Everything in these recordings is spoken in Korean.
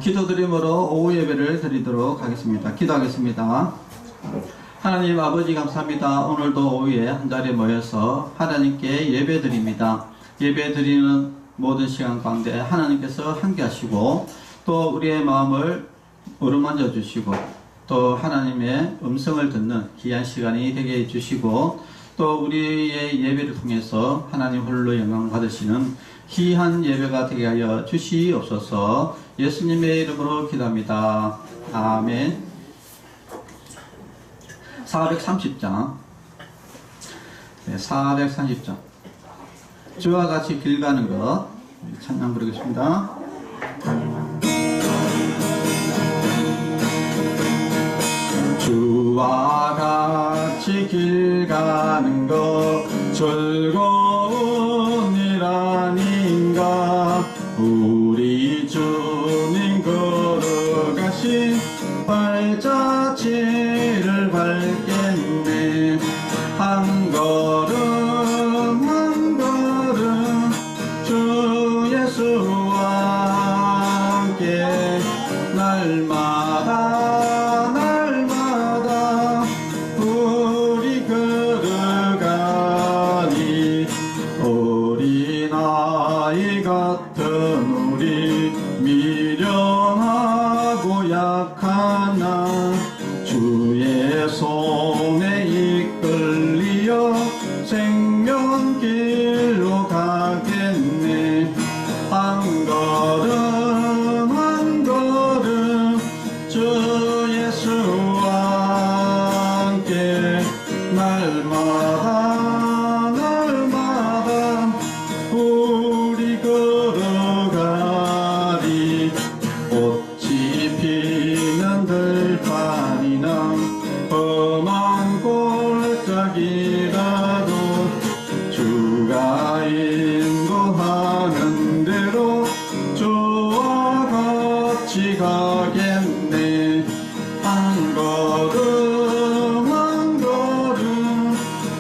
기도드림으로 오후 예배를 드리도록 하겠습니다. 기도하겠습니다. 하나님 아버지 감사합니다. 오늘도 오후에 한자리에 모여서 하나님께 예배 드립니다. 예배 드리는 모든 시간 가운데 하나님께서 함께 하시고 또 우리의 마음을 어루만져 주시고 또 하나님의 음성을 듣는 귀한 시간이 되게 해주시고 또 우리의 예배를 통해서 하나님 홀로 영광 받으시는 귀한 예배가 되게 하여 주시옵소서. 예수님의 이름으로 기도합니다. 아멘. 430장 430장 주와 같이 길 가는 것 찬양 부르겠습니다. 주와 같이 길 가는 것 즐거운 일 아닌가. 우리 주님 걸어가신 발자취를 밟겠네. 한 걸음 한 걸음 주 예수와 함께 날마다 우리 걸어가니. 어린아이 같은 우리 미련하고 약한 나 주의 손에 이끌리어 생명길로 가겠네. 한 걸음 한 걸음 주 예수와 함께 날마다 우리 걸어가리. 꽃이 피는 들판이나 험한 골짜기라도 주가 인도하는 대로 주와 같이 가겠네. 한 걸음 한 걸음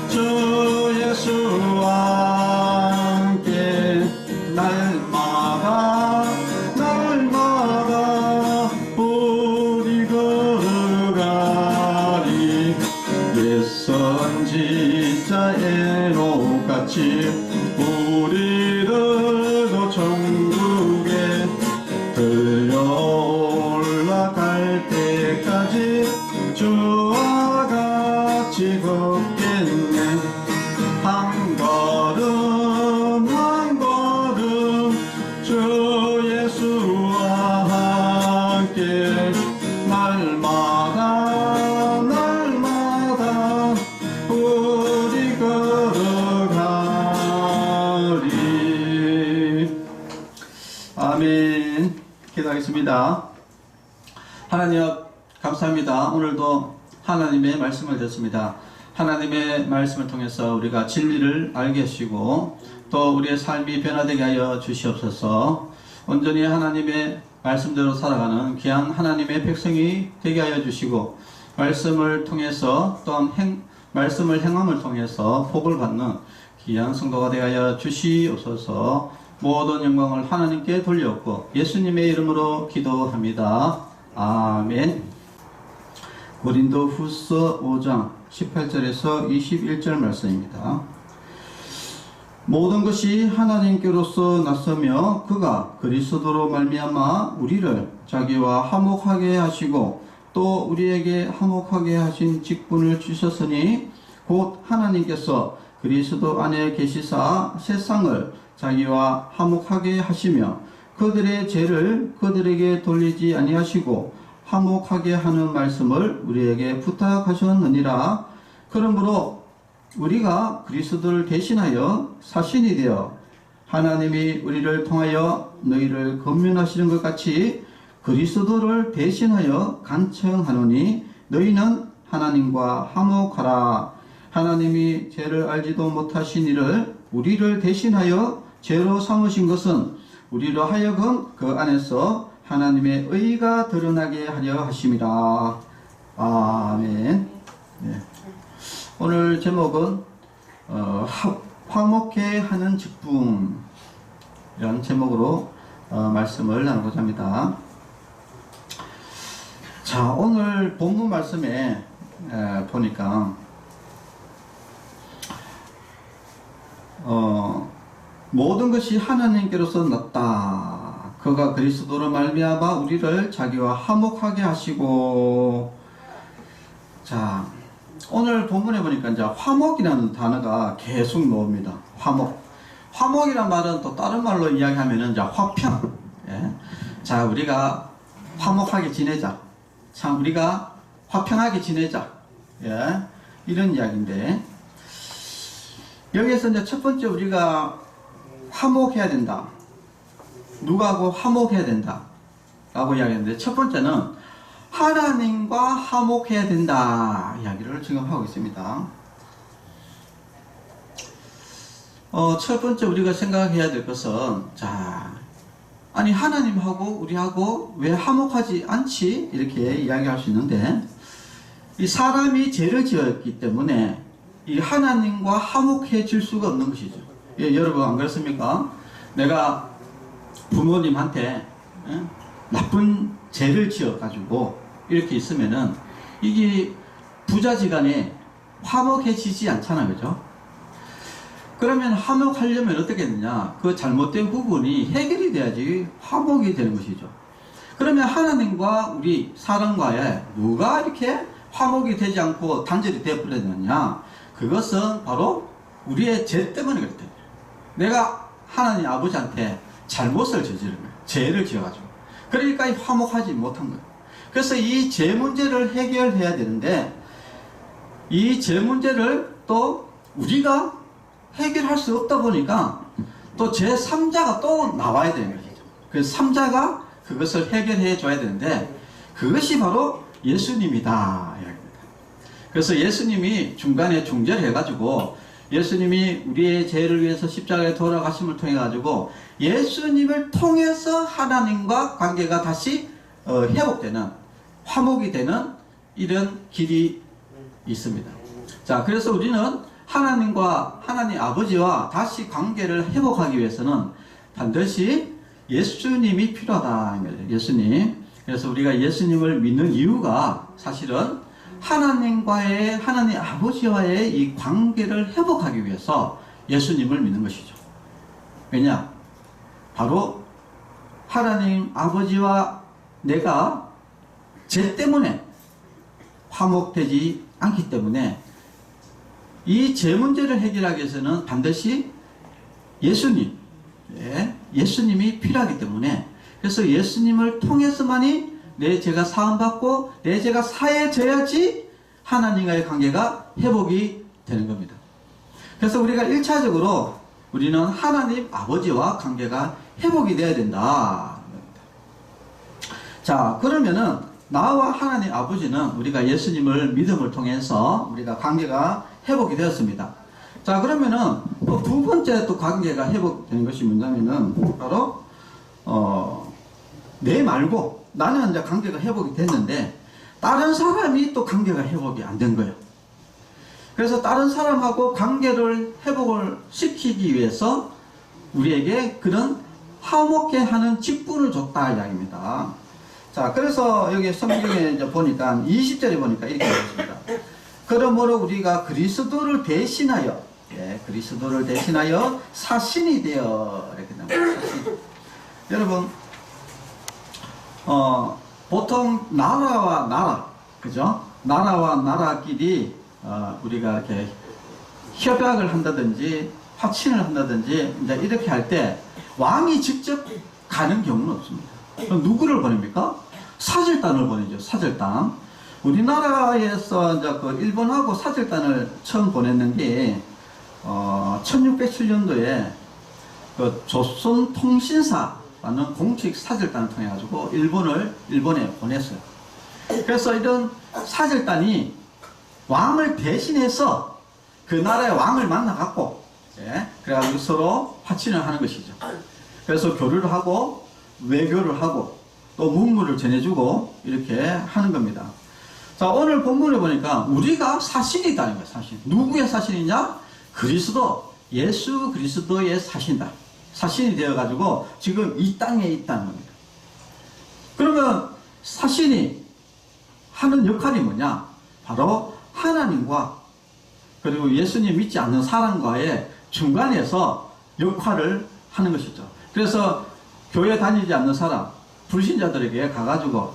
주 예수와 함께 날마다 우리 걸어가리. 옛 선지자 에녹같이 우리들도 천국에 들려 올라갈 때까지 주와 같이 걷겠네. 한 걸음 한 걸음 주 예수와 함께 날마다 우리 걸어가리. 아멘. 기도하겠습니다. 하나님 감사합니다. 오늘도 하나님의 말씀을 듣습니다. 하나님의 말씀을 통해서 우리가 진리를 알게 하시고 또 우리의 삶이 변화되게 하여 주시옵소서. 온전히 하나님의 말씀대로 살아가는 귀한 하나님의 백성이 되게 하여 주시고 말씀을 통해서 또한 말씀을 행함을 통해서 복을 받는 귀한 성도가 되게 하여 주시옵소서. 모든 영광을 하나님께 돌려엎고 예수님의 이름으로 기도합니다. 아멘. 고린도후서 5장 18절에서 21절 말씀입니다. 모든 것이 하나님께로서 났으며 그가 그리스도로 말미암아 우리를 자기와 화목하게 하시고 또 우리에게 화목하게 하신 직분을 주셨으니 곧 하나님께서 그리스도 안에 계시사 세상을 자기와 화목하게 하시며 그들의 죄를 그들에게 돌리지 아니하시고 화목하게 하는 말씀을 우리에게 부탁하셨느니라. 그러므로 우리가 그리스도를 대신하여 사신이 되어 하나님이 우리를 통하여 너희를 권면하시는 것 같이 그리스도를 대신하여 간청하노니 너희는 하나님과 화목하라. 하나님이 죄를 알지도 못하신 이를 우리를 대신하여 죄로 삼으신 것은 우리로 하여금 그 안에서 하나님의 의가 드러나게 하려 하심이라. 아멘. 네. 오늘 제목은 화목해 하는 직분 이런 제목으로 말씀을 나누고자 합니다. 자, 오늘 본문 말씀에 보니까 모든 것이 하나님께로서 났다. 그가 그리스도로 말미암아 우리를 자기와 화목하게 하시고. 자, 오늘 본문에 보니까 이제 화목이라는 단어가 계속 나옵니다. 화목이란 말은 또 다른 말로 이야기하면은 이제 화평. 예. 자, 우리가 화목하게 지내자. 참, 우리가 화평하게 지내자. 예. 이런 이야기인데, 여기에서 이제 첫 번째 우리가 화목해야 된다. 누구하고 화목해야 된다. 라고 이야기했는데, 첫 번째는 하나님과 화목해야 된다. 이야기를 지금 하고 있습니다. 첫 번째 우리가 생각해야 될 것은, 자, 아니, 하나님하고 우리하고 왜 화목하지 않지? 이렇게 이야기할 수 있는데, 이 사람이 죄를 지었기 때문에 이 하나님과 화목해질 수가 없는 것이죠. 예, 여러분 안 그렇습니까? 내가 부모님한테 나쁜 죄를 지어가지고 이렇게 있으면은 이게 부자지간에 화목해지지 않잖아요. 그죠? 그러면 화목하려면 어떻게 되느냐? 그 잘못된 부분이 해결이 돼야지 화목이 되는 것이죠. 그러면 하나님과 우리 사람과의 누가 이렇게 화목이 되지 않고 단절이 되어버렸느냐? 그것은 바로 우리의 죄 때문에 그렇다. 내가 하나님 아버지한테 잘못을 저지른 거예요. 죄를 지어가지고. 그러니까 화목하지 못한 거예요. 그래서 이 죄 문제를 해결해야 되는데, 이 죄 문제를 또 우리가 해결할 수 없다 보니까 또 제3자가 또 나와야 되는 것이죠. 그래서 3자가 그것을 해결해 줘야 되는데, 그것이 바로 예수님이다. 그래서 예수님이 중간에 중재해가지고, 예수님이 우리의 죄를 위해서 십자가에 돌아가심을 통해가지고, 예수님을 통해서 하나님과 관계가 다시 회복되는, 화목이 되는 이런 길이 있습니다. 자, 그래서 우리는 하나님과, 하나님 아버지와 다시 관계를 회복하기 위해서는 반드시 예수님이 필요하다. 예수님. 그래서 우리가 예수님을 믿는 이유가 사실은 하나님과의, 하나님 아버지와의 이 관계를 회복하기 위해서 예수님을 믿는 것이죠. 왜냐? 바로 하나님 아버지와 내가 죄 때문에 화목되지 않기 때문에 이 죄 문제를 해결하기 위해서는 반드시 예수님, 예수님이 필요하기 때문에, 그래서 예수님을 통해서만이 내 죄가 사함받고 내 죄가 사해져야지 하나님과의 관계가 회복이 되는 겁니다. 그래서 우리가 1차적으로 우리는 하나님 아버지와 관계가 회복이 돼야 된다. 자, 그러면은 나와 하나님 아버지는 우리가 예수님을 믿음을 통해서 우리가 관계가 회복이 되었습니다. 자, 그러면은 또 두 번째 또 관계가 회복되는 것이 뭐냐면은 바로 내 말고 나는 이제 관계가 회복이 됐는데 다른 사람이 또 관계가 회복이 안 된 거예요. 그래서 다른 사람하고 관계를 회복을 시키기 위해서 우리에게 그런 화목케 하는 직분을 줬다 이야기입니다. 자, 그래서 여기 성경에 이제 보니까 20절에 보니까 이렇게 되었습니다. 그러므로 우리가 그리스도를 대신하여, 그리스도를 대신하여 사신이 되어, 이렇게 나옵니다. 사신. 여러분, 보통 나라와 나라, 그죠? 나라와 나라끼리 우리가 이렇게 협약을 한다든지 화친을 한다든지 이제 이렇게 할 때 왕이 직접 가는 경우는 없습니다. 그럼 누구를 보냅니까? 사절단을 보내죠. 사절단. 우리나라에서 이제 그 일본하고 사절단을 처음 보냈는 게 1607년도에 그 조선통신사라는 공식 사절단을 통해 가지고 일본에 보냈어요. 그래서 이런 사절단이 왕을 대신해서 그 나라의 왕을 만나갖고, 그래가지고 서로 화친을 하는 것이죠. 그래서 교류를 하고 외교를 하고 또 문물을 전해주고 이렇게 하는 겁니다. 자, 오늘 본문에 보니까 우리가 사신이 있다는 거예요. 사신. 누구의 사신이냐? 그리스도, 예수 그리스도의 사신이다. 사신이 되어가지고 지금 이 땅에 있다는 겁니다. 그러면 사신이 하는 역할이 뭐냐? 바로 하나님과 그리고 예수님 믿지 않는 사람과의 중간에서 역할을 하는 것이죠. 그래서 교회 다니지 않는 사람, 불신자들에게 가가지고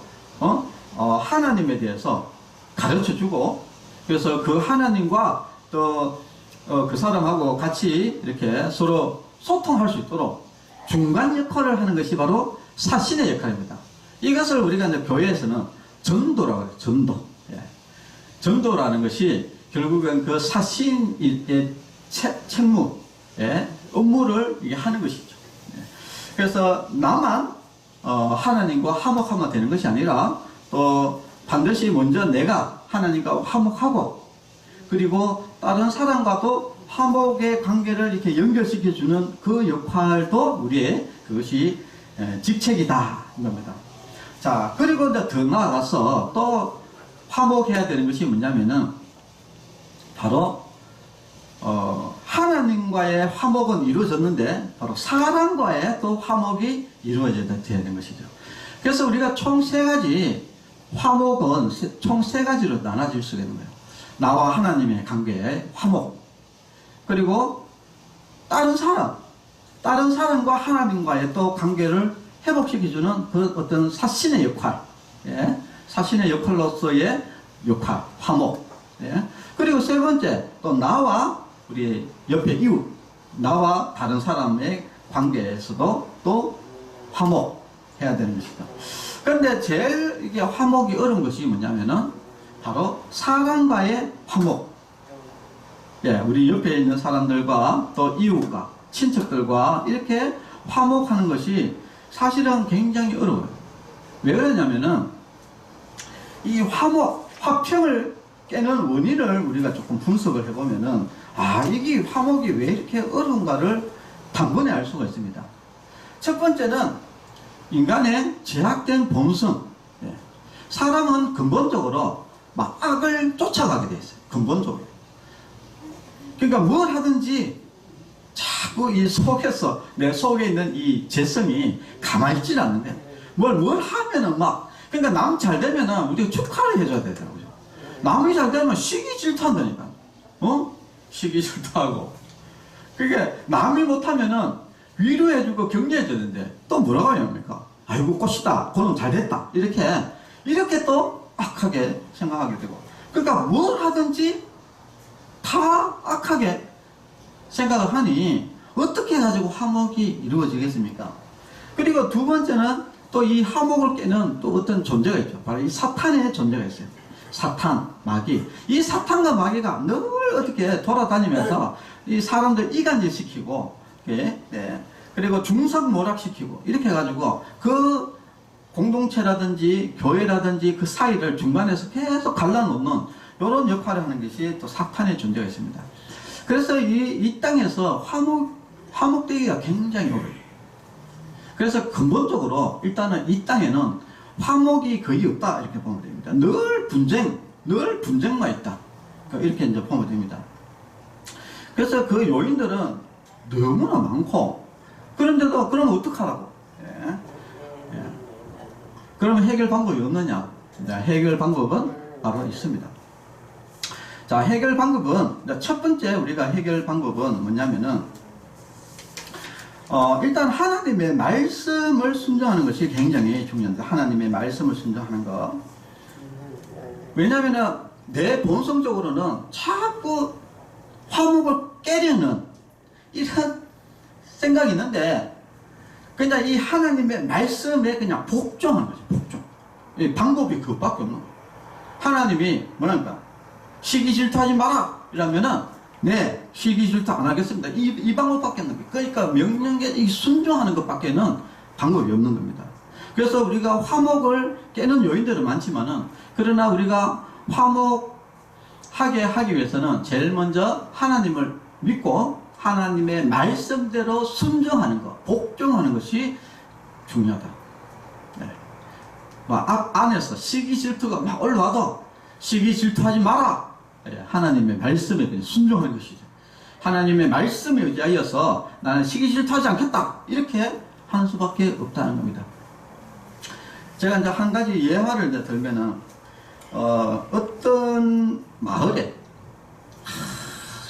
하나님에 대해서 가르쳐주고, 그래서 그 하나님과 또 그 사람하고 같이 이렇게 서로 소통할 수 있도록 중간 역할을 하는 것이 바로 사신의 역할입니다. 이것을 우리가 이제 교회에서는 전도라고 해요. 전도. 예. 전도라는 것이 결국은 그 사신의 책무, 예, 업무를 이게 하는 것이죠. 예. 그래서 나만 하나님과 화목하면 되는 것이 아니라 또 반드시 먼저 내가 하나님과 화목하고, 그리고 다른 사람과도 화목의 관계를 이렇게 연결시켜주는 그 역할도 우리의 그것이 직책이다. 이겁니다. 자, 그리고 이제 더 나아가서 또 화목해야 되는 것이 뭐냐면은 바로 하나님과의 화목은 이루어졌는데 바로 사람과의 또 화목이 이루어져야 되는 것이죠. 그래서 우리가 총 세 가지 화목은 총 세 가지로 나눠질 수 있는 거예요. 나와 하나님의 관계의 화목, 그리고 다른 사람과 하나님과의 또 관계를 회복시켜주는 그 어떤 사신의 역할, 예? 사신의 역할로서의 역할, 화목. 예? 그리고 세 번째, 또 나와 우리 옆에 이웃, 나와 다른 사람의 관계에서도 또 화목해야 되는 것이다. 그런데 제일 이게 화목이 어려운 것이 뭐냐면은 바로 사람과의 화목. 예, 우리 옆에 있는 사람들과 또 이웃과 친척들과 이렇게 화목하는 것이 사실은 굉장히 어려워요. 왜 그러냐면은 이 화평을 깨는 원인을 우리가 조금 분석을 해보면은 이게 화목이 왜 이렇게 어려운가를 단번에 알 수가 있습니다. 첫 번째는 인간의 제약된 본성. 예. 사람은 근본적으로 막 악을 쫓아가게 돼 있어요. 근본적으로. 그러니까 뭘 하든지 자꾸 이 속에서, 내 속에 있는 이 재성이 가만히 있질 않는데 뭘 하면은 막, 그러니까 남 잘 되면은 우리가 축하를 해줘야 되더라고요. 남이 잘 되면 시기 질투한다니까. 시기 질투하고. 그게 남이 못하면은 위로해주고 격려해줘야 되는데 또 뭐라고 합니까? 아이고 꽃이다, 그놈 잘 됐다, 이렇게 또 악하게 생각하게 되고, 그러니까 뭘 하든지 다 악하게 생각을 하니 어떻게 해가지고 화목이 이루어지겠습니까? 그리고 두 번째는 또 이 화목을 깨는 또 어떤 존재가 있죠. 바로 이 사탄의 존재가 있어요. 사탄, 마귀. 이 사탄과 마귀가 늘 어떻게 돌아다니면서 이 사람들 이간질 시키고, 예, 예. 그리고 중상모략시키고, 이렇게 해가지고 그 공동체라든지 교회라든지 그 사이를 중간에서 계속 갈라놓는 이런 역할을 하는 것이 또 사탄의 존재가 있습니다. 그래서 이 땅에서 화목되기가 굉장히 어려워요. 그래서 근본적으로 일단은 이 땅에는 화목이 거의 없다, 이렇게 보면 됩니다. 늘 분쟁만 있다, 이렇게 이제 보면 됩니다. 그래서 그 요인들은 너무나 많고, 그런데도 그럼 어떡하라고? 예. 예. 그러면 해결 방법이 없느냐? 해결 방법은 바로 있습니다. 자, 해결 방법은, 첫 번째 우리가 해결 방법은 뭐냐면은 일단 하나님의 말씀을 순종하는 것이 굉장히 중요합니다. 하나님의 말씀을 순종하는 것. 왜냐면은 내 본성적으로는 자꾸 화목을 깨려는 이런 생각이 있는데, 그냥 이 하나님의 말씀에 그냥 복종하는 거죠. 복종. 이 방법이 그것밖에 없는 거예요. 하나님이 뭐랍니까? 시기 질투하지 마라 이러면은 네, 시기 질투 안 하겠습니다. 이 방법밖에 없는 거예요. 그러니까 명령에 순종하는 것밖에는 방법이 없는 겁니다. 그래서 우리가 화목을 깨는 요인들은 많지만은, 그러나 우리가 화목하게 하기 위해서는 제일 먼저 하나님을 믿고 하나님의 말씀대로 순종하는 것, 복종하는 것이 중요하다. 네. 안에서 시기 질투가 막 올라와도 시기 질투하지 마라. 네. 하나님의 말씀에 순종하는 것이죠. 하나님의 말씀에 의지하여서 나는 시기 질투하지 않겠다, 이렇게 하는 수밖에 없다는 겁니다. 제가 이제 한 가지 예화를 이제 들면은 어떤 마을에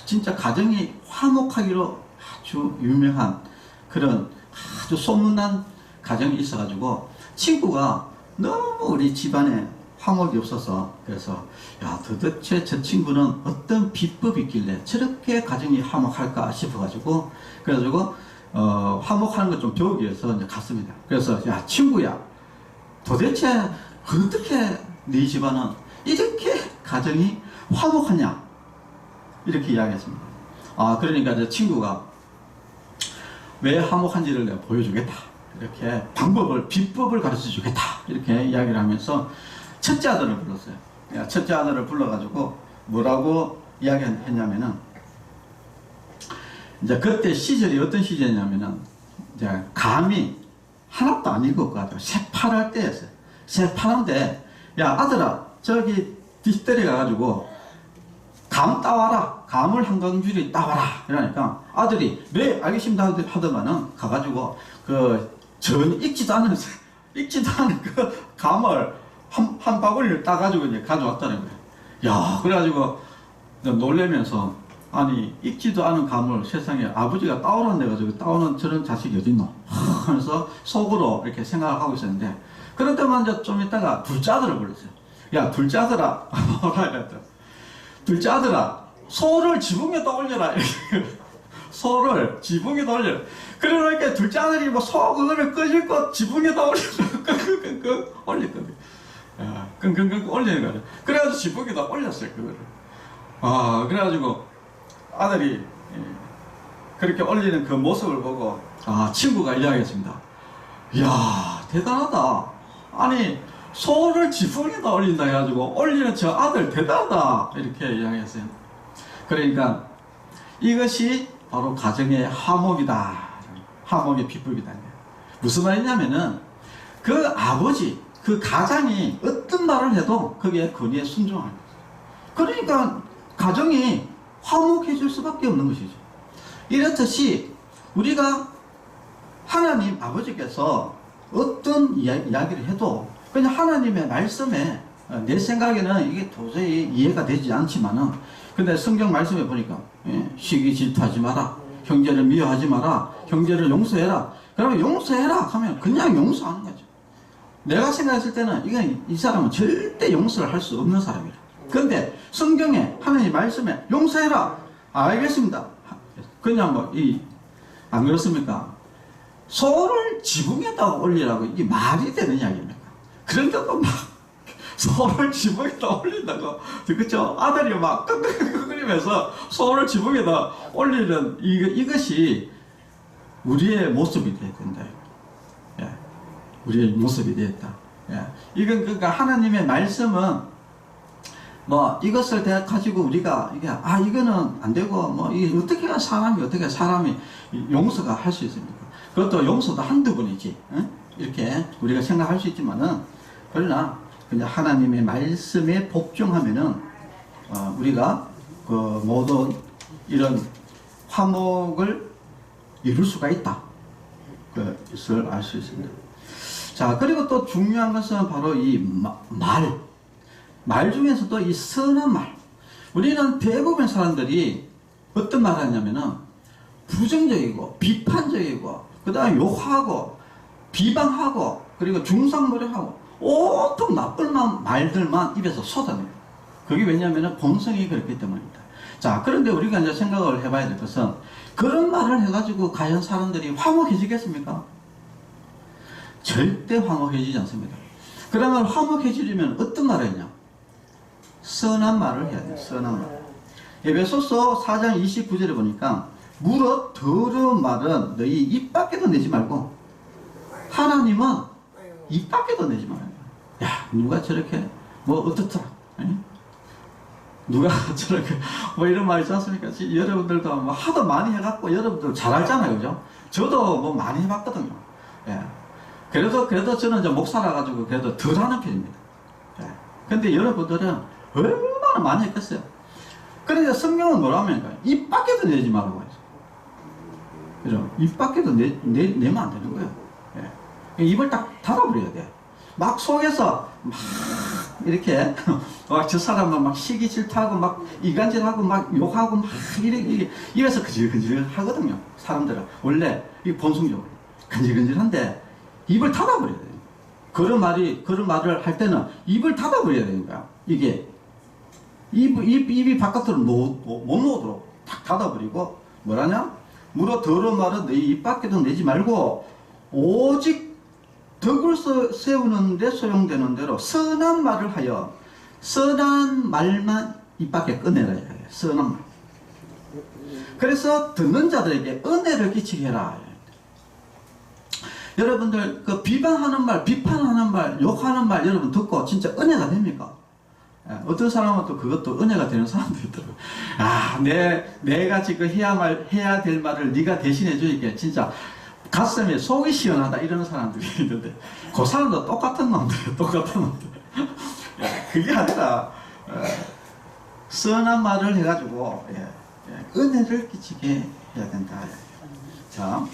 진짜 가정이 화목하기로 아주 유명한 그런 아주 소문난 가정이 있어가지고 친구가 너무 우리 집안에 화목이 없어서 그래서 야 도대체 저 친구는 어떤 비법이 있길래 저렇게 가정이 화목할까 싶어가지고 그래가지고 화목하는 걸 좀 배우기 위해서 이제 갔습니다. 그래서 야 친구야 도대체 어떻게 네 집안은 이렇게 가정이 화목하냐 이렇게 이야기했습니다. 그러니까 이제 친구가 왜 화목한지를 내가 보여주겠다 이렇게 비법을 가르쳐 주겠다 이렇게 이야기를 하면서 첫째 아들을 불렀어요. 첫째 아들을 불러가지고 뭐라고 이야기했냐면은 이제 그때 시절이 어떤 시절이냐면은 이제 감이 하나도 안 익었거든요. 새파랄 때였어요. 새파란데 야 아들아 저기 뒷뜰에 가가지고 감 따와라. 감을 한 강줄이 따와라. 이러니까 아들이 네 알겠습니다 하더만은 가가지고 전혀 익지도 않은 그 감을 한 바구니를 따가지고 이제 가져왔다는 거예요. 야 그래가지고 놀래면서 아니 익지도 않은 감을 세상에 아버지가 따오라 해가지고 따오는 저런 자식이 어딨노 하면서 속으로 이렇게 생각을 하고 있었는데 그럴 때만 이제 좀 있다가 둘째 아들을 불렀어요. 야 둘째 아들아 뭐라 이랬더라. 둘째 아들아 소를 지붕에다 올려라. 소를 지붕에다 올려라. 그러니까 둘째 아들이 뭐 소 그거를 끄질 것 지붕에다 올렸거든. 끙끙끙 올리는 거야. 그래가지고 지붕에다 올렸어요 그거를. 그래가지고 아들이 그렇게 올리는 그 모습을 보고 친구가 이야기했습니다. 이야 대단하다. 아니 소를 지붕에다 올린다 해가지고 올리는 저 아들 대단하다 이렇게 이야기했어요. 그러니까 이것이 바로 가정의 화목이다. 화목의 비법이다. 무슨 말이냐면은 그 아버지 그 가장이 어떤 말을 해도 거기에 권위에 순종하는 거죠. 그러니까 가정이 화목해질 수밖에 없는 것이죠. 이렇듯이 우리가 하나님 아버지께서 어떤 이야기를 해도 그냥 하나님의 말씀에 내 생각에는 이게 도저히 이해가 되지 않지만은 근데 성경 말씀에 보니까 시기 질투하지 마라. 형제를 미워하지 마라. 형제를 용서해라. 그러면 용서해라 하면 그냥 용서하는 거죠. 내가 생각했을 때는 이건 이 사람은 절대 용서를 할 수 없는 사람이라. 그런데 성경에 하나님 말씀에 용서해라. 알겠습니다. 그냥 안 그렇습니까? 소를 지붕에다 올리라고 이게 말이 되는 이야기입니까? 그런데도 막 소를 지붕에다 올린다고 그쵸? 아들이 막 끙끙거리면서 소를 지붕에다 올리는 이것이 우리의 모습이 되어야 된다. 우리의 모습이 되었다. 이건 그러니까 하나님의 말씀은 이것을 가지고 우리가 이거는 안 되고 이게 어떻게 사람이 용서가 할 수 있습니까? 그것도 용서도 한두 번이지. 이렇게 우리가 생각할 수 있지만은 그러나 그냥 하나님의 말씀에 복종하면은 우리가 그 모든 이런 화목을 이룰 수가 있다. 그것을 알 수 있습니다. 자, 그리고 또 중요한 것은 바로 이 말 중에서도 이 선한 말. 우리는 대부분 사람들이 어떤 말 하냐면은 부정적이고 비판적이고 그 다음에 욕하고 비방하고 그리고 중상모략하고 온통 나쁜 말들만 입에서 쏟아내요. 그게 왜냐하면 본성이 그렇기 때문입니다. 자, 그런데 우리가 이제 생각을 해봐야 될 것은 그런 말을 해가지고 과연 사람들이 화목해지겠습니까? 절대 화목해지지 않습니다. 그러면 화목해지려면 어떤 말을 했냐? 선한 말을 해야 돼요. 선한 말. 에베소서 4장 29절에 보니까 무릇 더러운 말은 너희 입 밖에도 내지 말고 하나님은 입 밖에도 내지 말아요. 야, 누가 저렇게 어떻더라? 누가 저렇게 이런 말 있지 않습니까? 여러분들도 하도 많이 해갖고 여러분들 잘 알잖아요, 그죠? 저도 많이 해봤거든요. 그래도 저는 이제 목사라 가지고 그래도 덜 하는 편입니다. 근데 여러분들은 얼마나 많이 했겠어요? 그러니까 성경은 뭐라면 입 밖에도 내지 말라고 해요. 그죠? 입 밖에도 내면 안 되는 거예요. 입을 딱 닫아버려야 돼. 막 속에서 이렇게 막 저 사람은 막 시기 질투하고 막 이간질하고 막 욕하고 막 이래서 근질근질 하거든요. 사람들은 원래 이 본성적으로 근질근질한데 입을 닫아버려야 돼요. 그런 말을 할 때는 입을 닫아버려야 되는 거야. 이게 입이 바깥으로 못 나오도록 탁 닫아버리고 뭐라냐? 물어 더러운 말은 내 입 밖에도 내지 말고 오직 덕을 세우는 데 소용되는 대로 선한 말을 하여 선한 말만 입 밖에 꺼내라. 선한 말. 그래서 듣는 자들에게 은혜를 끼치게 해라. 여러분들 그 비방하는 말, 비판하는 말, 욕하는 말 여러분 듣고 진짜 은혜가 됩니까? 어떤 사람은 또 그것도 은혜가 되는 사람도 있더라고요. 아, 내가 지금 해야 될 말을 네가 대신해 주니까 진짜 가슴에 속이 시원하다 이러는 사람들이 있는데 그 사람도 똑같은 놈들이에요. 똑같은 놈들. 그게 아니라 선한 말을 해가지고 은혜를 끼치게 해야 된다. 자,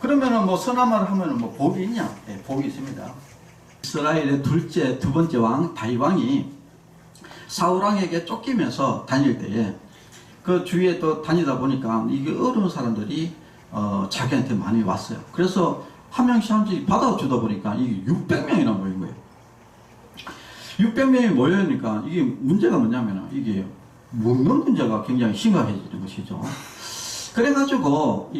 그러면은 뭐 선한 말을 하면은 뭐 복이 있냐? 복이 있습니다. 이스라엘의 두 번째 왕 다윗왕이 사울왕에게 쫓기면서 다닐 때에 그 주위에 또 다니다 보니까 이게 어려운 사람들이 자기한테 많이 왔어요. 그래서 한 명씩 한 명씩 받아주다 보니까 이게 600명이나 모인 거예요. 600명이 모여니까 이게 문제가 뭐냐면 이게 먹는 문제가 굉장히 심각해지는 것이죠. 그래가지고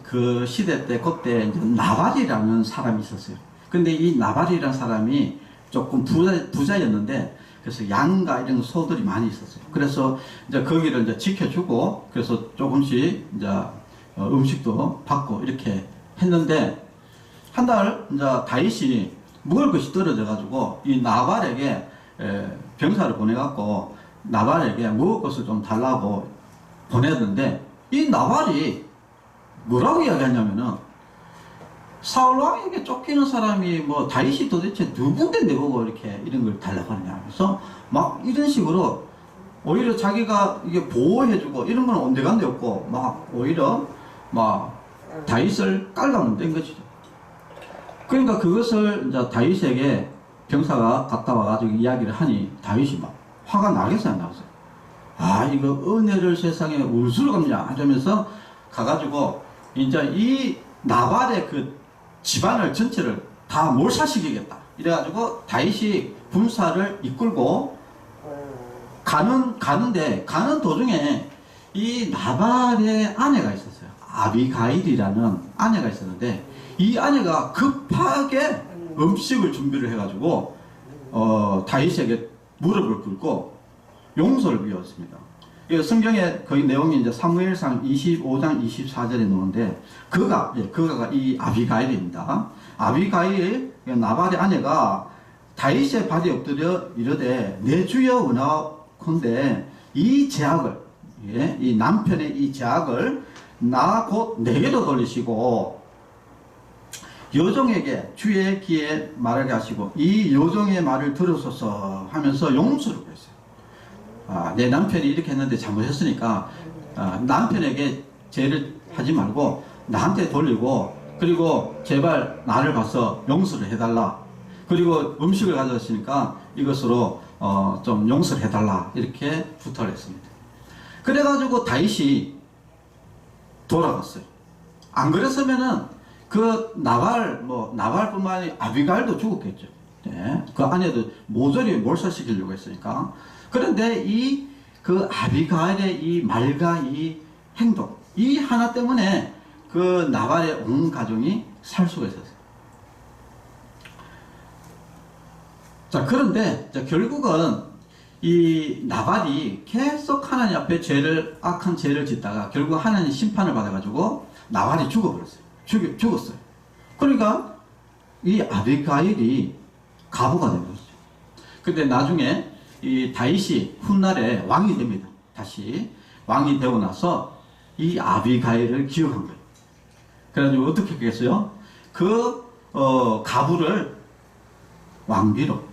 그 시대 때 그때 이제 나발이라는 사람이 있었어요. 근데 이 나발이라는 사람이 조금 부자였는데 그래서 양과 이런 소들이 많이 있었어요. 그래서 이제 거기를 이제 지켜주고 그래서 조금씩 이제 음식도 받고 이렇게 했는데 한 달 이제 다윗이 먹을 것이 떨어져 가지고 이 나발에게 병사를 보내갖고 나발에게 먹을 것을 좀 달라고 보냈는데 이 나발이 뭐라고 이야기하냐면은 사울왕에게 쫓기는 사람이 뭐 다윗이 도대체 누군데 내보고 이렇게 이런 걸 달라고 하느냐. 그래서 막 이런 식으로 오히려 자기가 이게 보호해주고 이런 건 온데간데 없고 막 오히려 막 다윗을 깔아놓는 것이죠. 그러니까 그것을 이제 다윗에게 병사가 갔다 와가지고 이야기를 하니 다윗이 막 화가 나겠어요, 안 나겠어요? 아, 이거 은혜를 세상에 울수록 없냐 하면서 가가지고 이제 이 나발의 그 집안을 전체를 다 몰살시키겠다. 이래가지고 다윗이 군사를 이끌고 가는 도중에 이 나발의 아내가 있었어요. 아비가일이라는 아내가 있었는데 이 아내가 급하게 음식을 준비를 해가지고 다윗에게 무릎을 꿇고 용서를 비웠습니다. 성경에 거의 내용이 이제 사무엘상 25장 24절에 나오는데 그가 이 아비가일입니다. 아비가일 나발의 아내가 다윗의 발에 엎드려 이르되 내 주여 원하건대 이 제약을 이 남편의 이 제약을 나 곧 내게도 돌리시고 여종에게 주의 귀에 말하게 하시고 이 여종의 말을 들으소서 하면서 용서를 구했어요. 내 남편이 이렇게 했는데 잘못했으니까 남편에게 죄를 하지 말고 나한테 돌리고 그리고 제발 나를 봐서 용서를 해달라. 그리고 음식을 가져왔으니까 이것으로 좀 용서를 해달라. 이렇게 부탁을 했습니다. 그래가지고 다윗이 돌아갔어요. 안 그랬으면은 그 나발뿐만 아니라 아비가일도 죽었겠죠. 네. 그 아내도 모조리 몰살시키려고 했으니까. 그런데 그 아비가일의 이 말과 이 행동, 이 하나 때문에 그 나발의 온 가정이 살 수가 있었어요. 자, 그런데 결국은 이 나발이 계속 하나님 앞에 악한 죄를 짓다가 결국 하나님 심판을 받아가지고 나발이 죽어버렸어요. 죽었어요. 그러니까 이 아비가일이 가부가 되버렸어요. 근데 나중에 이 다윗이 훗날에 왕이 됩니다. 다시 왕이 되고 나서 이 아비가일을 기억한 거예요. 그래가지고 어떻게 했겠어요? 가부를 왕비로.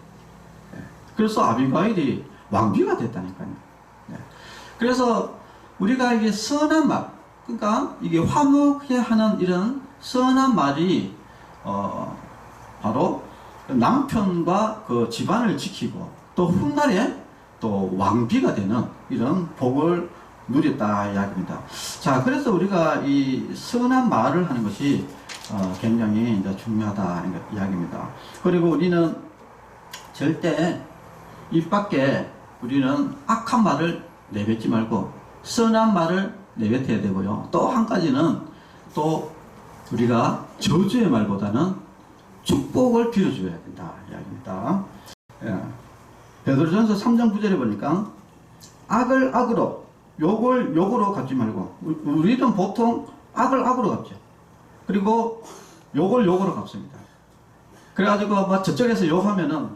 그래서 아비가일이 왕비가 됐다니까요. 그래서 우리가 이게 선한 말, 그러니까 이게 화목해 하는 이런 선한 말이 바로 남편과 그 집안을 지키고 또 훗날에 또 왕비가 되는 이런 복을 누렸다 이야기입니다. 자, 그래서 우리가 이 선한 말을 하는 것이 굉장히 이제 중요하다 이야기입니다. 그리고 우리는 절대 입 밖에 우리는 악한 말을 내뱉지 말고 선한 말을 내뱉어야 되고요. 또 한 가지는 또 우리가 저주의 말보다는 축복을 빌어줘야 된다 이야기입니다. 예. 베드로전서 3장 9절에 보니까 악을 악으로 욕을 욕으로 갚지 말고, 우리는 보통 악을 악으로 갚죠. 그리고 욕을 욕으로 갚습니다. 그래가지고 막 저쪽에서 욕하면은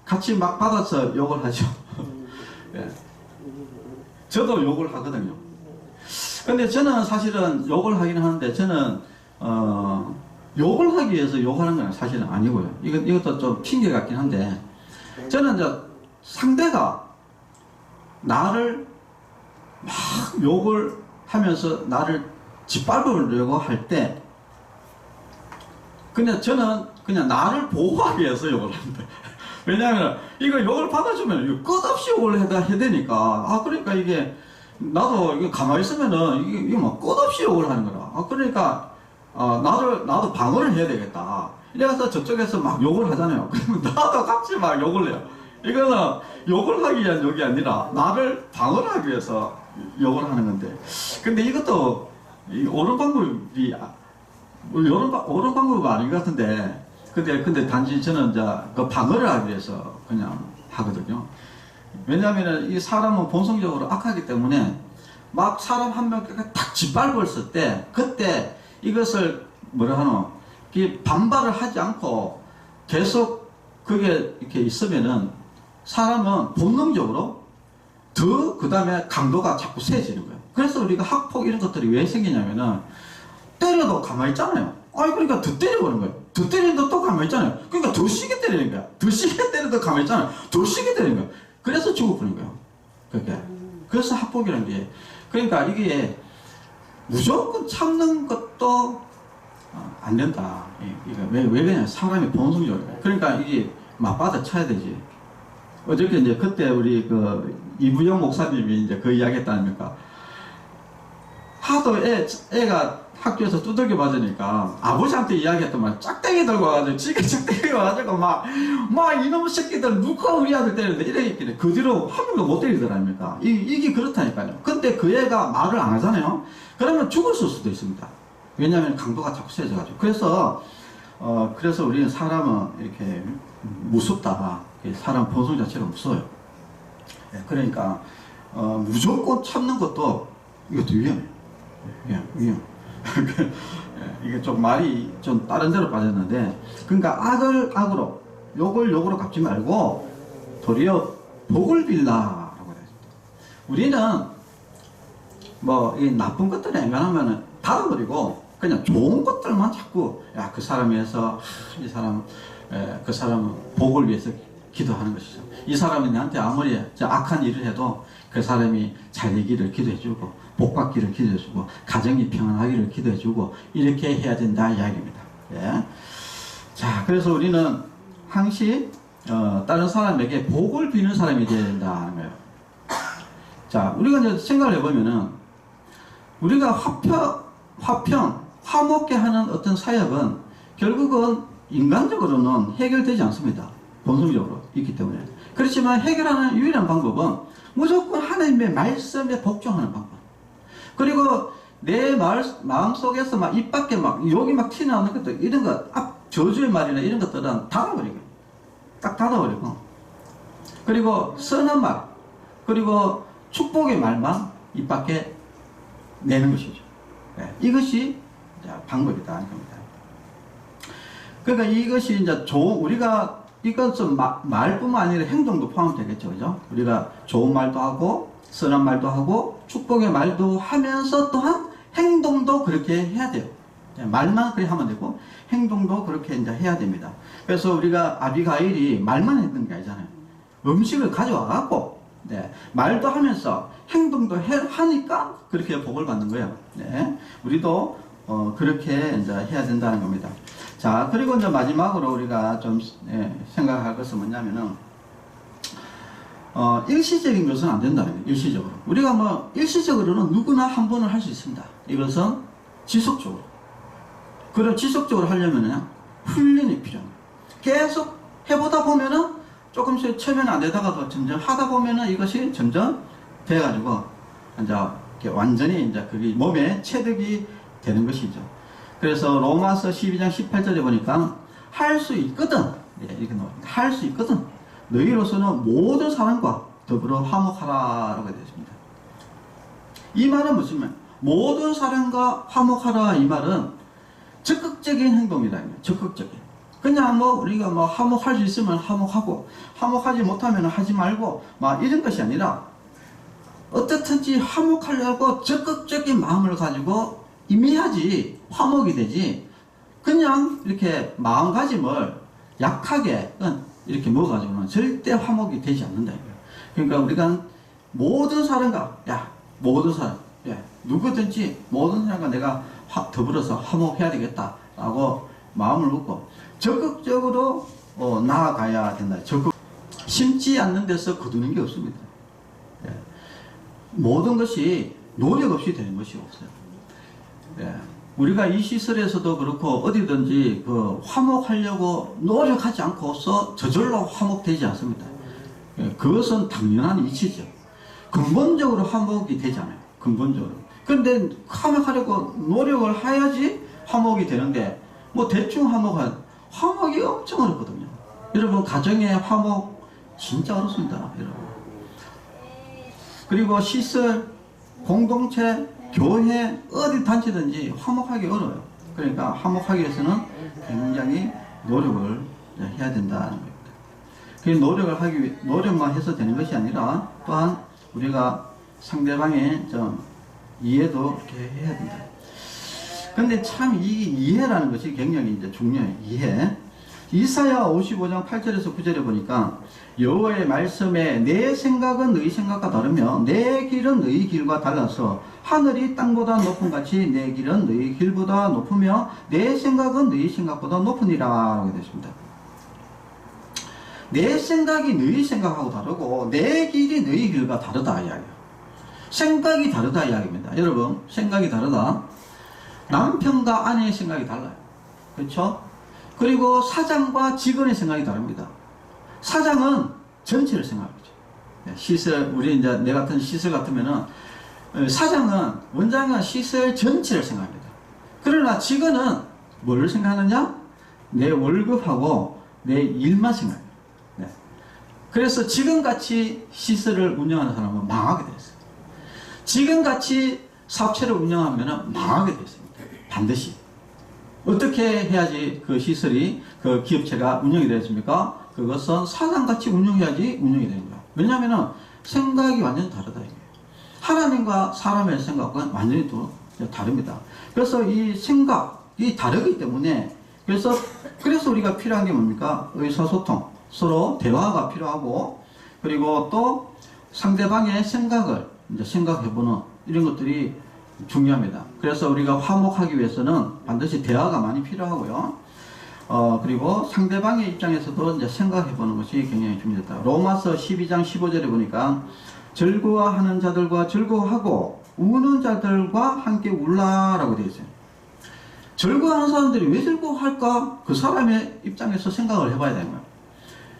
같이 막 받아서 욕을 하죠. 예. 저도 욕을 하거든요. 근데 저는 사실은 욕을 하긴 하는데, 저는 욕을 하기 위해서 욕하는 건 사실은 아니고요. 이것도 좀 핑계 같긴 한데, 저는 이제 상대가 나를 막 욕을 하면서 나를 짓밟으려고 할 때, 그냥 저는 그냥 나를 보호하기 위해서 욕을 합니다. 왜냐하면 이거 욕을 받아주면 이거 끝없이 욕을 해야 되니까. 그러니까 이게 나도 이거 가만히 있으면은 이게 뭐 끝없이 욕을 하는 거라. 그러니까 나도 방어를 해야 되겠다. 이래서 저쪽에서 막 욕을 하잖아요. 그러면 나도 같이 막 욕을 해요. 이거는 욕을 하기 위한 욕이 아니라 나를 방어를 하기 위해서 욕을 하는 건데, 근데 이것도 옳은 방법이 옳은 방법은 아닌 것 같은데, 근데 단지 저는 이제 그 방어를 하기 위해서 그냥 하거든요. 왜냐하면 이 사람은 본성적으로 악하기 때문에 막 사람 한 명 딱 짓밟았을 때, 그때 이것을 뭐라 하노, 반발을 하지 않고 계속 그게 이렇게 있으면은 사람은 본능적으로 더 그 다음에 강도가 자꾸 세지는 거예요. 그래서 우리가 학폭 이런 것들이 왜 생기냐면은 때려도 가만히 있잖아요. 그러니까 더 때려보는 거예요. 더 때리는데 또 가만히 있잖아요. 그러니까 더 시게 때리는 거야. 더 시게 때려도 가만히 있잖아요. 더 시게 때리는 거예요. 그래서 죽어버리는 거예요. 그게. 그래서 학폭이라는 게, 그러니까 이게 무조건 참는 것도 안 된다. 이거 왜 그러냐? 사람이 본성적으로. 그러니까 이게 맞받아 쳐야 되지. 어저께 이제 그때 우리 이부영 목사님이 이제 그 이야기 했다 아닙니까? 하도 애가 학교에서 두들겨 맞으니까 아버지한테 이야기했더만 짝대기 들고 와가지고 지가 짝대기 와가지고 막 이놈 새끼들 누가 우리 아들 때리는데 이래 그 뒤로 한 명도 못 때리더랍니까? 이게 그렇다니까요. 근데 그 애가 말을 안 하잖아요. 그러면 죽었을 수도 있습니다. 왜냐하면 강도가 자꾸 세져가지고. 그래서 우리는 사람은 이렇게 무섭다. 사람 본성 자체가 무서워요. 그러니까 무조건 참는 것도 이것도 위험해요. 위험. 이게 좀 말이 좀 다른 데로 빠졌는데, 그러니까 악을 악으로, 욕을 욕으로 갚지 말고 도리어 복을 빌라라고 했습니다. 우리는 이 나쁜 것들이 웬만하면은 닫아버리고 그냥 좋은 것들만 자꾸, 그 사람에 해서 이 사람, 그 사람은 복을 위해서 기도하는 것이죠. 이 사람이 나한테 아무리 악한 일을 해도 그 사람이 잘 되기를 기도해주고, 복 받기를 기도해주고, 가정이 평안하기를 기도해주고, 이렇게 해야 된다 이야기입니다. 예. 자, 그래서 우리는 항시 다른 사람에게 복을 비는 사람이 되어야 된다는 거예요. 자, 우리가 이제 생각을 해보면은, 우리가 화목게 하는 어떤 사역은 결국은 인간적으로는 해결되지 않습니다. 본성적으로 있기 때문에. 그렇지만 해결하는 유일한 방법은 무조건 하나님의 말씀에 복종하는 방법. 그리고 내 마음 속에서 입 밖에 욕이 튀어나오는 것들, 이런 것, 저주의 말이나 이런 것들은 닫아버리고, 딱 닫아버리고, 그리고 선한 말, 그리고 축복의 말만 입 밖에 내는 것이죠. 이것이 방법이다. 겁니다. 그러니까 이것이 이제 우리가 이것은 말뿐만 아니라 행동도 포함되겠죠. 그죠? 우리가 좋은 말도 하고, 선한 말도 하고, 축복의 말도 하면서 또한 행동도 그렇게 해야 돼요. 말만 그렇게 하면 되고, 행동도 그렇게 이제 해야 됩니다. 그래서 우리가 아비가일이 말만 했던 게 아니잖아요. 음식을 가져와갖고, 말도 하면서 행동도 하니까 그렇게 복을 받는 거예요. 우리도 그렇게 이제 해야 된다는 겁니다. 자, 그리고 이제 마지막으로 우리가 좀 생각할 것은 뭐냐면은, 일시적인 것은 안 된다는 거예요. 일시적으로. 우리가 뭐 일시적으로는 누구나 한 번은 할 수 있습니다. 이것은 지속적으로. 그럼 지속적으로 하려면은 훈련이 필요합니다. 계속 해보다 보면은 조금씩 처음에는 안 되다가도 점점 하다 보면은 이것이 점점 돼가지고 이제 완전히 이제 그게 몸에 체득이 되는 것이죠. 그래서 로마서 12장 18절에 보니까 할 수 있거든. 이렇게 나옵니다. 할 수 있거든. 너희로서는 모든 사람과 더불어 화목하라라고 되어 있습니다. 이 말은 무슨 말? 모든 사람과 화목하라 이 말은 적극적인 행동이다. 적극적인. 그냥 뭐 우리가 뭐 화목할 수 있으면 화목하고 화목하지 못하면 하지 말고 막 이런 것이 아니라 어떻든지 화목하려고 적극적인 마음을 가지고 임해야지 화목이 되지. 그냥 이렇게 마음가짐을 약하게 이렇게 먹어가지고는 절대 화목이 되지 않는다. 그러니까 우리가 모든 사람과 모든 사람 누구든지 모든 사람과 내가 더불어서 화목해야 되겠다라고 마음을 먹고 적극적으로 나아가야 된다. 적극 심지 않는 데서 거두는 게 없습니다. 모든 것이 노력 없이 되는 것이 없어요. 우리가 이 시설에서도 그렇고 어디든지 그 화목하려고 노력하지 않고서 저절로 화목되지 않습니다. 그것은 당연한 이치죠. 근본적으로 화목이 되지 않아요. 근본적으로. 그런데 화목하려고 노력을 해야지 화목이 되는데 뭐 대충 화목이 엄청 어렵거든요. 여러분 가정의 화목 진짜 어렵습니다. 여러분. 그리고 시설, 공동체, 교회, 어디 단체든지 화목하기 어려워요. 그러니까 화목하기 위해서는 굉장히 노력을 해야 된다는 겁니다. 그 노력만 해서 되는 것이 아니라 또한 우리가 상대방의 좀 이해도 이렇게 해야 된다. 근데 참 이 이해라는 것이 굉장히 이제 중요해요. 이해. 이사야 55장 8절에서 9절에 보니까 여호와의 말씀에 내 생각은 너희 생각과 다르며 내 길은 너희 길과 달라서 하늘이 땅보다 높은 같이 내 길은 너희 길보다 높으며 내 생각은 너희 생각보다 높으니라 라고 되어 있습니다. 내 생각이 너희 생각하고 다르고 내 길이 너희 길과 다르다 이야기예요. 생각이 다르다 이야기입니다. 여러분 생각이 다르다. 남편과 아내의 생각이 달라요. 그렇죠? 그리고 사장과 직원의 생각이 다릅니다. 사장은 전체를 생각하죠. 시설, 우리 이제 내 같은 시설 같으면은 사장은 원장은 시설 전체를 생각합니다. 그러나 직원은 뭘 생각하느냐? 내 월급하고 내 일만 생각해요. 네. 그래서 지금같이 시설을 운영하는 사람은 망하게 되어 있어요. 지금같이 사업체를 운영하면 망하게 되어 있습니다. 반드시. 어떻게 해야지 그 시설이, 그 기업체가 운영이 되었습니까? 그것은 사장같이 운영해야지 운영이 되는 거야. 왜냐하면 생각이 완전히 다르다. 이게. 하나님과 사람의 생각은 완전히 또 다릅니다. 그래서 이 생각이 다르기 때문에 그래서 우리가 필요한 게 뭡니까? 의사소통, 서로 대화가 필요하고 그리고 또 상대방의 생각을 이제 생각해보는 이런 것들이 중요합니다. 그래서 우리가 화목하기 위해서는 반드시 대화가 많이 필요하고요. 그리고 상대방의 입장에서도 이제 생각해보는 것이 굉장히 중요하다. 로마서 12장 15절에 보니까 즐거워하는 자들과 즐거워하고 우는 자들과 함께 울라라고 되어 있어요. 즐거워하는 사람들이 왜 즐거워할까? 그 사람의 입장에서 생각을 해봐야 되는 거예요.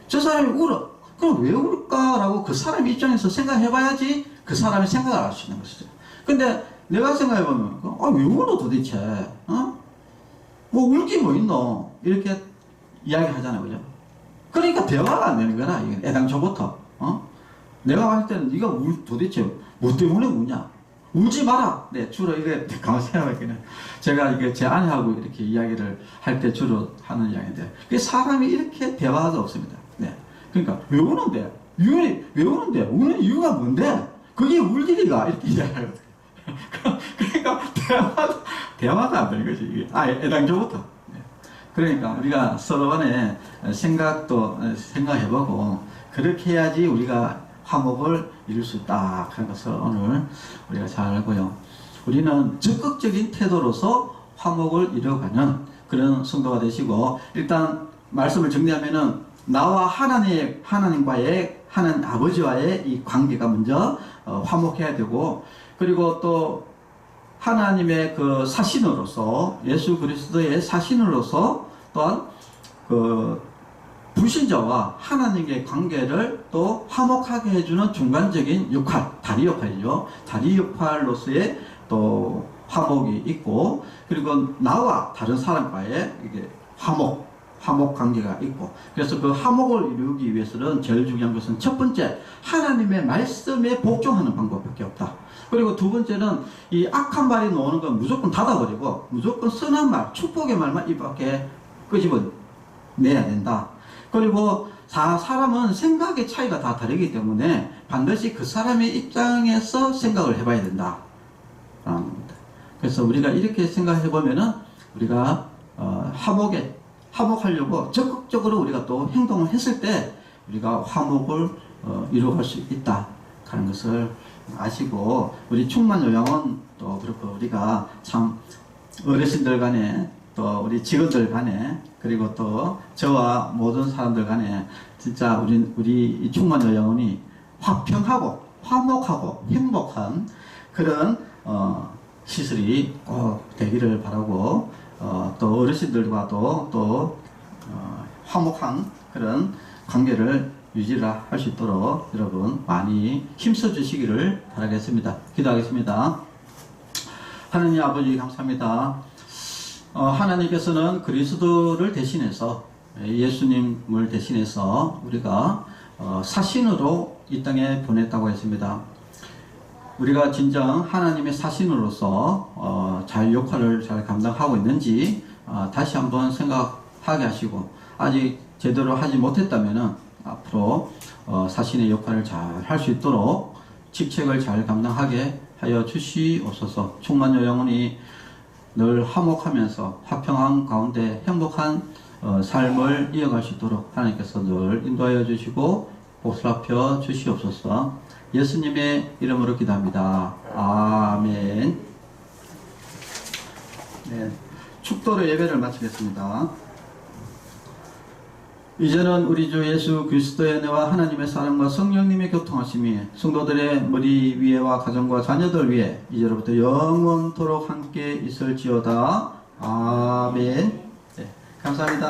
저 사람이 울어. 그럼 왜 울까라고 그 사람 입장에서 생각해봐야지 그 사람의 생각을 알 수 있는 것이죠. 근데 내가 생각해보면 왜 울어 도대체? 뭐 울기 뭐 있노? 이렇게 이야기하잖아요. 그죠? 그러니까 대화가 안 되는 거라. 애당초부터. 내가 봤을 때는 네가 도대체 뭐 때문에 우냐? 울지 마라. 네, 주로 이게 가만 생각해보면 제가 이게 제 아내하고 이렇게 이야기를 할 때 주로 하는 이야기인데 사람이 이렇게 대화가 없습니다. 네. 그러니까 왜 우는데? 왜 우는데? 우는 이유가 뭔데? 그게 울 일이가 이렇게 이야기해요. 그러니까 대화가 안 되는 거지. 이게. 애당초부터. 네. 그러니까 우리가 서로 간에 생각도 생각해보고 그렇게 해야지 우리가 화목을 이룰 수 있다 하는 것을 오늘 우리가 잘 알고요. 우리는 적극적인 태도로서 화목을 이뤄가는 그런 성도가 되시고 일단 말씀을 정리하면은 나와 하나님과의 하나님 아버지와의 이 관계가 먼저 화목해야 되고, 그리고 또 하나님의 그 사신으로서, 예수 그리스도의 사신으로서 또한 그 불신자와 하나님의 관계를 또 화목하게 해주는 중간적인 역할, 다리 역할이죠. 다리 역할로서의 또 화목이 있고, 그리고 나와 다른 사람과의 이게 화목 관계가 있고, 그래서 그 화목을 이루기 위해서는 제일 중요한 것은 첫 번째, 하나님의 말씀에 복종하는 방법밖에 없다. 그리고 두 번째는 이 악한 말이 나오는 건 무조건 닫아버리고 무조건 선한 말, 축복의 말만 입 밖에 끄집어내야 된다. 그리고 사람은 생각의 차이가 다 다르기 때문에 반드시 그 사람의 입장에서 생각을 해봐야 된다. 그래서 우리가 이렇게 생각해 보면은 우리가 화목하려고 적극적으로 우리가 또 행동을 했을 때 우리가 화목을 이루어갈 수 있다 하는 것을 아시고, 우리 충만 요양원 또 그렇고 우리가 참 어르신들 간에 또 우리 직원들 간에 그리고 또 저와 모든 사람들 간에 진짜 우리 충만 요양원이 화평하고 화목하고 행복한 그런 시설이 꼭 되기를 바라고, 또 어르신들과도 또 화목한 그런 관계를 유지를 할 수 있도록 여러분 많이 힘써 주시기를 바라겠습니다. 기도하겠습니다. 하나님 아버지 감사합니다. 하나님께서는 그리스도를 대신해서, 예수님을 대신해서 우리가 사신으로 이 땅에 보냈다고 했습니다. 우리가 진정 하나님의 사신으로서 잘 역할을 잘 감당하고 있는지 다시 한번 생각하게 하시고, 아직 제대로 하지 못했다면 앞으로 사신의 역할을 잘 할 수 있도록 직책을 잘 감당하게 하여 주시옵소서. 충만요 영혼이 늘 화목하면서 화평한 가운데 행복한 삶을 이어갈 수 있도록 하나님께서 늘 인도하여 주시고 보살펴 주시옵소서. 예수님의 이름으로 기도합니다. 아멘. 네, 축도로 예배를 마치겠습니다. 이제는 우리 주 예수 그리스도의 은혜와 하나님의 사랑과 성령님의 교통하심이 성도들의 머리 위에와 가정과 자녀들 위에 이제로부터 영원토록 함께 있을지어다. 아멘. 네, 감사합니다.